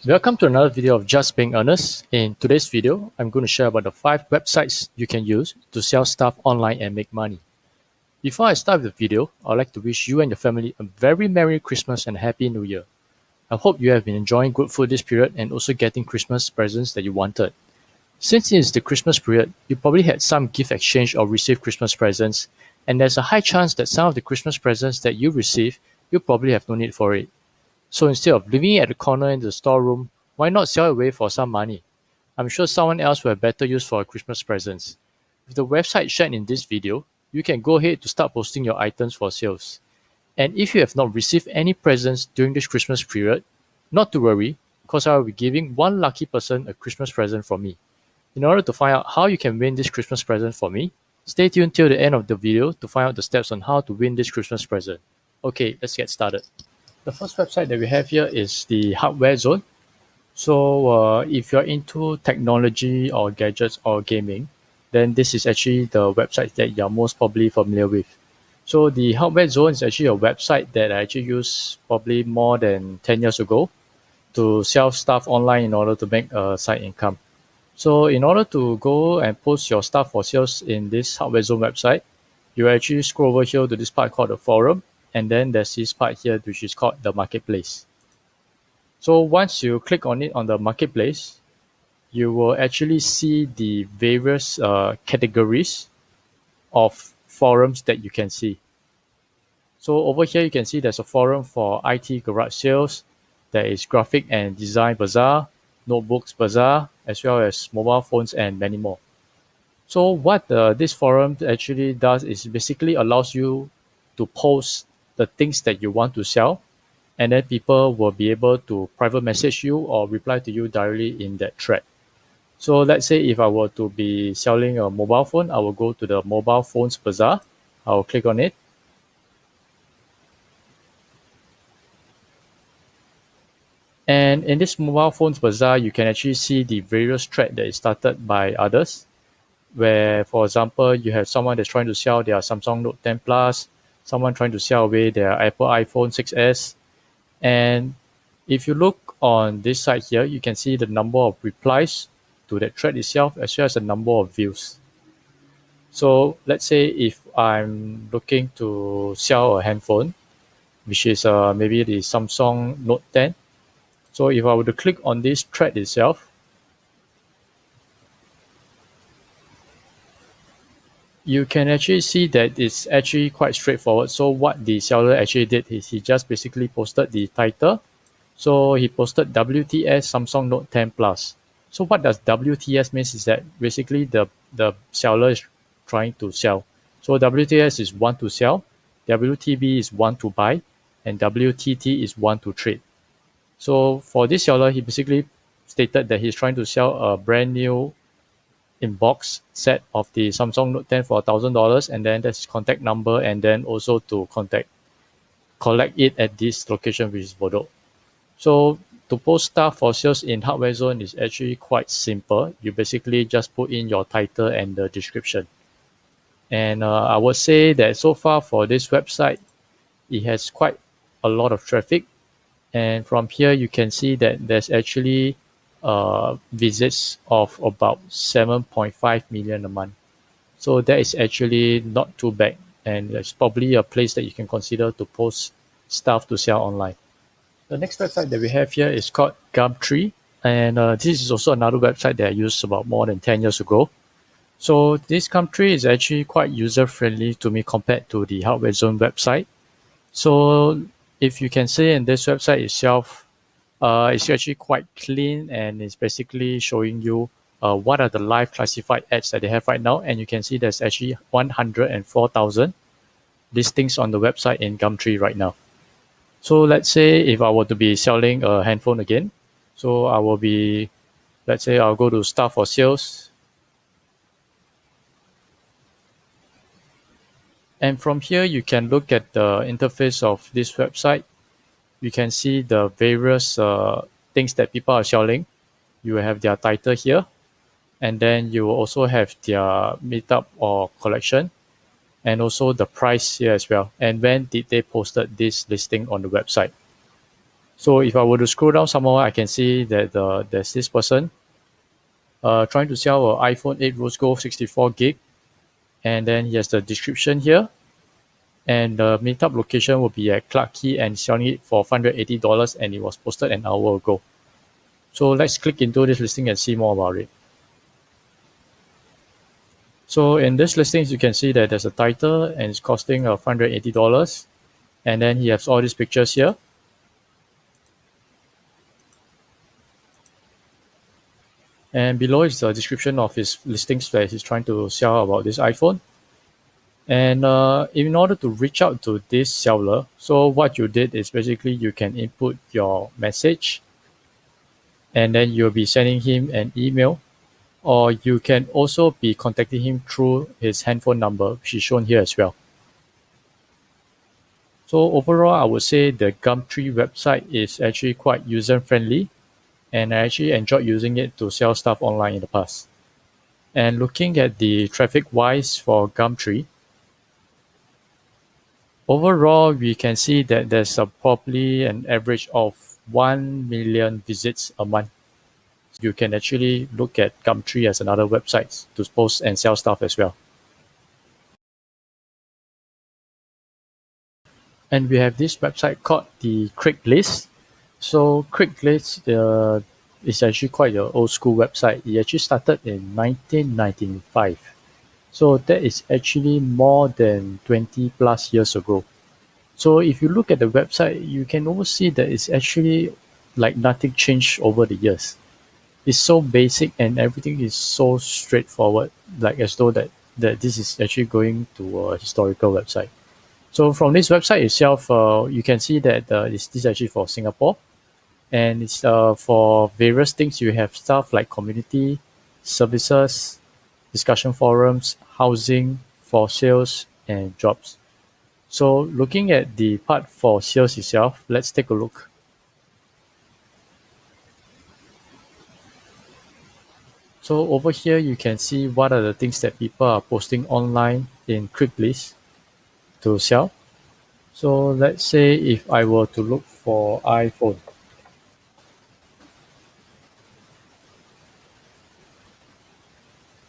Welcome to another video of Just Being Honest. In today's video, I'm going to share about the 5 websites you can use to sell stuff online and make money. Before I start with the video, I'd like to wish you and your family a very Merry Christmas and Happy New Year. I hope you have been enjoying good food this period and also getting Christmas presents that you wanted. Since it is the Christmas period, you probably had some gift exchange or received Christmas presents, and there's a high chance that some of the Christmas presents that you receive, you probably have no need for it. So instead of leaving it at the corner in the storeroom, why not sell it away for some money? I'm sure someone else will have better use for Christmas presents. With the website shared in this video, you can go ahead to start posting your items for sales. And if you have not received any presents during this Christmas period, not to worry, because I will be giving one lucky person a Christmas present from me. In order to find out how you can win this Christmas present for me, stay tuned till the end of the video to find out the steps on how to win this Christmas present. Okay, let's get started. The first website that we have here is the Hardware Zone. So if you're into technology or gadgets or gaming, then this is actually the website that you're most probably familiar with. So the Hardware Zone is actually a website that I actually used probably more than 10 years ago to sell stuff online in order to make a side income. So in order to go and post your stuff for sales in this Hardware Zone website, you actually scroll over here to this part called the forum, and then there's this part here which is called the marketplace. So once you click on it on the marketplace, you will actually see the various categories of forums that you can see. So over here you can see there's a forum for IT garage sales, there is graphic and design bazaar, notebooks bazaar, as well as mobile phones and many more. So what this forum actually does is basically allows you to post the things that you want to sell, and then people will be able to private message you or reply to you directly in that thread. So let's say if I were to be selling a mobile phone, I will go to the mobile phones bazaar. I'll click on it. And in this mobile phones bazaar, you can actually see the various thread that is started by others, where, for example, you have someone that's trying to sell their Samsung Note 10 Plus, someone trying to sell away their Apple iPhone 6s. And if you look on this side here, you can see the number of replies to that thread itself, as well as the number of views. So let's say if I'm looking to sell a handphone, which is maybe the Samsung Note 10. So if I were to click on this thread itself, you can actually see that it's actually quite straightforward. So what the seller actually did is he just basically posted the title. So he posted WTS Samsung Note 10 Plus. So what does WTS means is that basically the seller is trying to sell. So WTS is want to sell, WTB is want to buy, and WTT is want to trade. So for this seller, he basically stated that he's trying to sell a brand new in-box set of the Samsung Note 10 for $1,000, and then that's his contact number, and then also to collect it at this location, which is Bordeaux. So to post stuff for sales in Hardware Zone is actually quite simple. You basically just put in your title and the description. And I would say that so far for this website, it has quite a lot of traffic. And from here, you can see that there's actually visits of about 7.5 million a month. So that is actually not too bad. And it's probably a place that you can consider to post stuff to sell online. The next website that we have here is called GUMTREE. And this is also another website that I used about more than 10 years ago. So this GUMTREE is actually quite user-friendly to me compared to the Hardware Zone website. So if you can see in this website itself, it's actually quite clean, and it's basically showing you what are the live classified ads that they have right now. And you can see there's actually 104,000 listings on the website in GUMTREE right now. So let's say if I were to be selling a handphone again, so I will be, let's say I'll go to stuff for sales. And from here, you can look at the interface of this website. You can see the various things that people are selling. You will have their title here, and then you will also have their meetup or collection, and also the price here as well, and when did they posted this listing on the website. So if I were to scroll down some more, I can see that there's this person trying to sell an iPhone 8 Rose Gold 64 gig, and then he has the description here, and the meetup location will be at Clarke Quay and selling it for $580, and it was posted an hour ago. So let's click into this listing and see more about it. So in this listings, you can see that there's a title and it's costing $580, and then he has all these pictures here. And below is the description of his listings that he's trying to sell about this iPhone. And in order to reach out to this seller, so what you did is basically you can input your message, and then you'll be sending him an email, or you can also be contacting him through his handphone number, which is shown here as well. So overall, I would say the Gumtree website is actually quite user-friendly, and I actually enjoyed using it to sell stuff online in the past. And looking at the traffic-wise for Gumtree, overall, we can see that there's probably an average of 1 million visits a month. You can actually look at Gumtree as another website to post and sell stuff as well. And we have this website called the CRAIGSLIST. So CRAIGSLIST is actually quite an old school website. It actually started in 1995. So that is actually more than 20 plus years ago. So if you look at the website, you can almost see that it's actually like nothing changed over the years. It's so basic and everything is so straightforward, like as though that this is actually going to a historical website. So from this website itself, you can see that this is actually for Singapore, and it's for various things. You have stuff like community, services, discussion forums, housing, for sales, and jobs. So looking at the part for sales itself, let's take a look. So over here, you can see what are the things that people are posting online in CRAIGSLIST to sell. So let's say if I were to look for iPhone.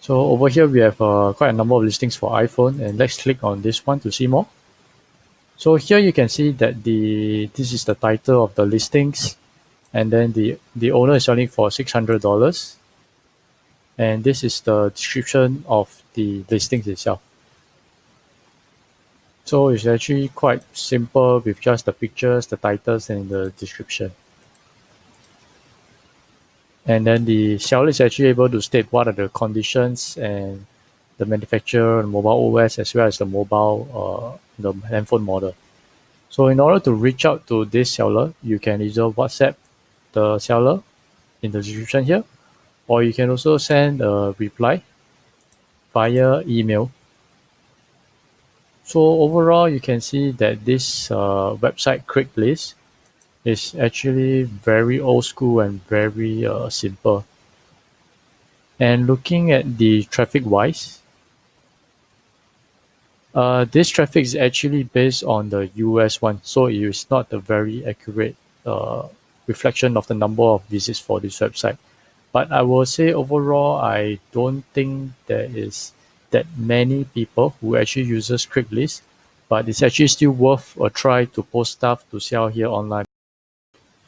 So over here, we have quite a number of listings for iPhone, and let's click on this one to see more. So here you can see that this is the title of the listings, and then the owner is selling for $600, and this is the description of the listings itself. So it's actually quite simple with just the pictures, the titles, and the description. And then the seller is actually able to state what are the conditions and the manufacturer, and mobile OS, as well as the mobile, the handphone model. So in order to reach out to this seller, you can either WhatsApp the seller in the description here, or you can also send a reply via email. So overall, you can see that this website CRAIGSLIST is actually very old school and very simple. And looking at the traffic wise, this traffic is actually based on the US one, so it is not a very accurate reflection of the number of visits for this website. But I will say overall, I don't think there is that many people who actually uses CRAIGSLIST, but it's actually still worth a try to post stuff to sell here online.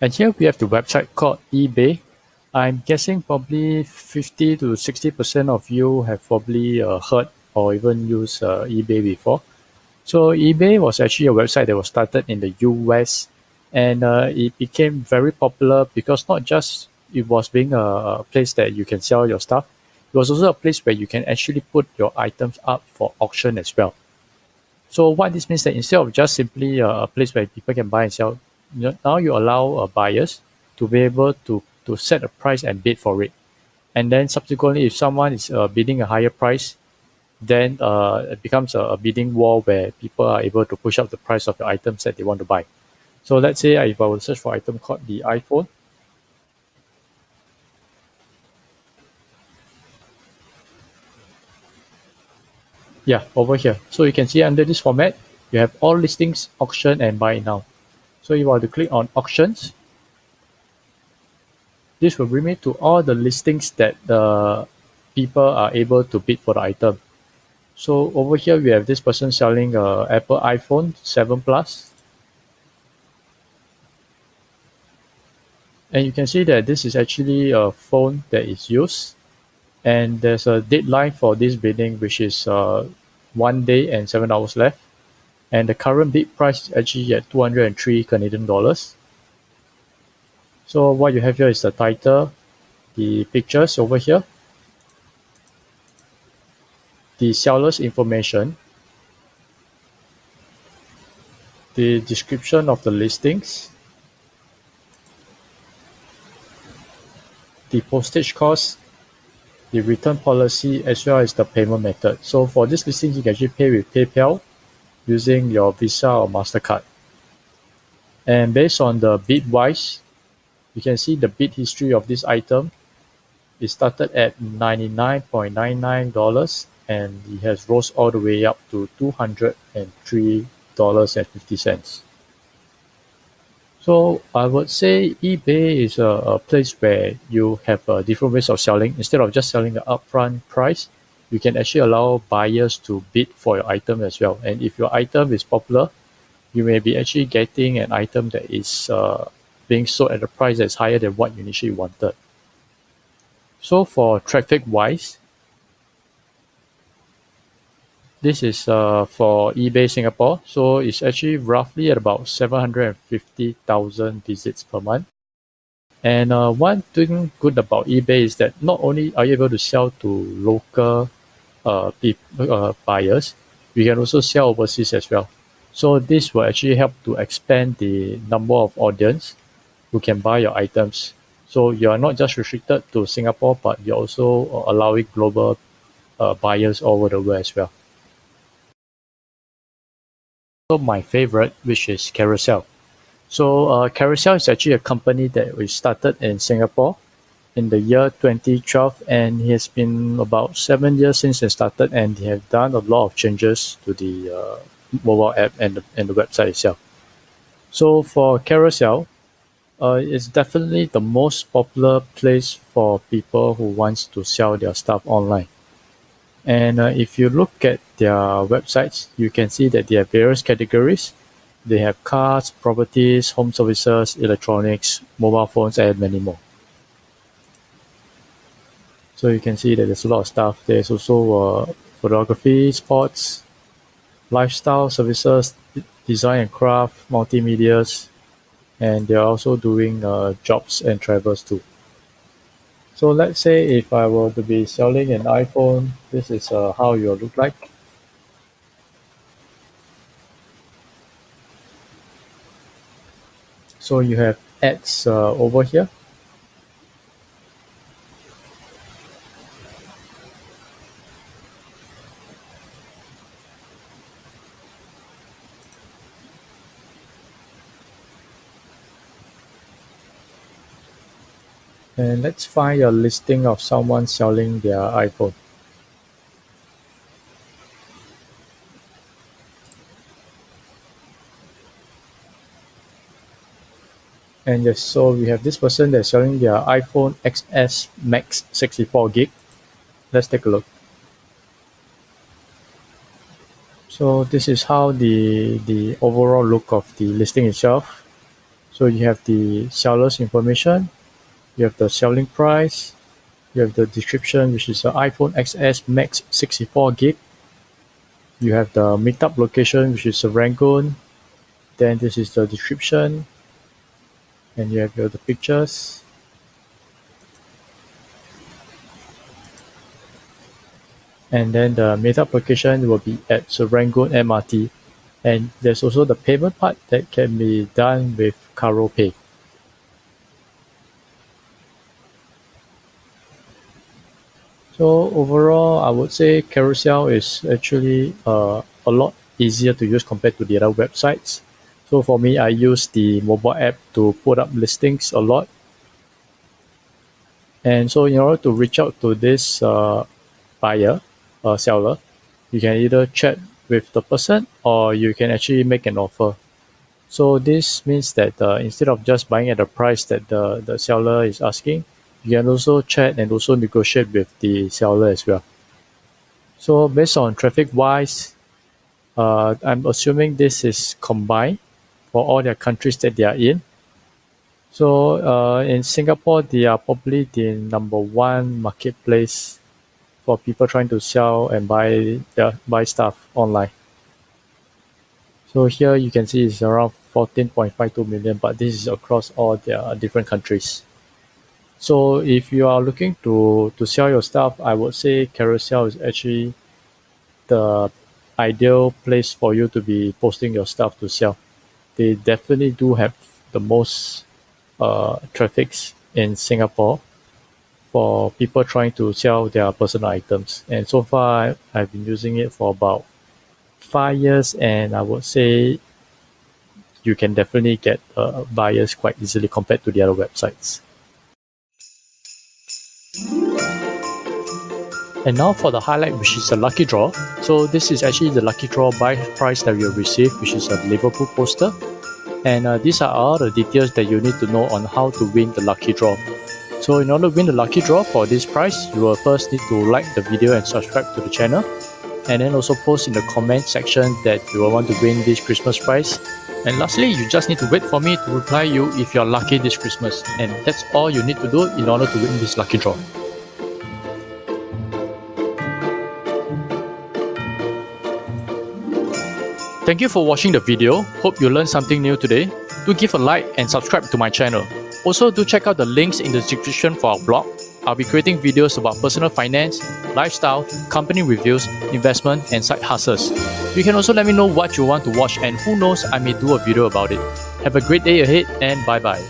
And here we have the website called eBay. I'm guessing probably 50 to 60% of you have probably heard or even used eBay before. So eBay was actually a website that was started in the US, and it became very popular because not just it was being a place that you can sell your stuff, it was also a place where you can actually put your items up for auction as well. So what this means that instead of just simply a place where people can buy and sell, now you allow buyers to be able to set a price and bid for it. And then subsequently, if someone is bidding a higher price, then it becomes a bidding war where people are able to push up the price of the items that they want to buy. So let's say if I will search for an item called the iPhone. Yeah, over here. So you can see under this format, you have all listings, auction, and buy now. So you want to click on auctions, This will bring me to all the listings that the people are able to bid for the item. So over here we have this person selling a Apple iPhone 7 Plus. And you can see that this is actually a phone that is used. And there's a deadline for this bidding, which is 1 day and 7 hours left. And the current bid price is actually at 203 Canadian dollars. So what you have here is the title, the pictures over here, the seller's information, the description of the listings, the postage cost, the return policy, as well as the payment method. So for this listing, you can actually pay with PayPal using your Visa or MasterCard. And based on the bid wise, you can see the bid history of this item. It started at $99.99 and it has rose all the way up to $203.50. So I would say eBay is a place where you have different ways of selling. Instead of just selling the upfront price, you can actually allow buyers to bid for your item as well. And if your item is popular, you may be actually getting an item that is being sold at a price that's higher than what you initially wanted. So for traffic wise, this is for eBay Singapore. So it's actually roughly at about 750,000 visits per month. And one thing good about eBay is that not only are you able to sell to local buyers, you can also sell overseas as well. So this will actually help to expand the number of audience who can buy your items. So you are not just restricted to Singapore, but you're also allowing global buyers all over the world as well. So my favorite, which is Carousell. So Carousell is actually a company that we started in Singapore in the year 2012, and it has been about 7 years since they started, and they have done a lot of changes to the mobile app and the website itself. So for Carousell, it's definitely the most popular place for people who wants to sell their stuff online. And if you look at their websites, you can see that they have various categories. They have cars, properties, home services, electronics, mobile phones, and many more. So you can see that there's a lot of stuff. There's also photography, sports, lifestyle services, design and craft, multimedias, and they're also doing jobs and travels too. So let's say if I were to be selling an iPhone, this is how it will look like. So you have ads over here. And let's find a listing of someone selling their iPhone. And yes, so we have this person that's selling their iPhone XS Max 64 gig. Let's take a look. So this is how the overall look of the listing itself. So you have the seller's information, you have the selling price, you have the description, which is an iPhone XS Max 64 gig. You have the meetup location, which is Rangoon. Then this is the description, and you have the pictures. And then the meetup location will be at Serangoon MRT. And there's also the payment part that can be done with Caro Pay. So overall, I would say Carousell is actually a lot easier to use compared to the other websites. So for me, I use the mobile app to put up listings a lot. And so in order to reach out to this buyer, seller, you can either chat with the person or you can actually make an offer. So this means that instead of just buying at the price that the seller is asking, you can also chat and also negotiate with the seller as well. So based on traffic wise, I'm assuming this is combined for all their countries that they are in. So in Singapore, they are probably the number one marketplace for people trying to sell and buy stuff online. So here you can see it's around 14.52 million, but this is across all their different countries. So if you are looking to sell your stuff, I would say Carousell is actually the ideal place for you to be posting your stuff to sell. They definitely do have the most traffics in Singapore for people trying to sell their personal items. And so far, I've been using it for about 5 years, and I would say you can definitely get buyers quite easily compared to the other websites. And now for the highlight, which is a lucky draw. So this is actually the lucky draw buy price that you'll receive, which is a Liverpool poster. And these are all the details that you need to know on how to win the lucky draw. So in order to win the lucky draw for this prize, you will first need to like the video and subscribe to the channel. And then also post in the comment section that you will want to win this Christmas prize. And lastly, you just need to wait for me to reply you if you're lucky this Christmas. And that's all you need to do in order to win this lucky draw. Thank you for watching the video. Hope you learned something new today. Do give a like and subscribe to my channel. Also, do check out the links in the description for our blog. I'll be creating videos about personal finance, lifestyle, company reviews, investment, and side hustles. You can also let me know what you want to watch, and who knows, I may do a video about it. Have a great day ahead, and bye bye.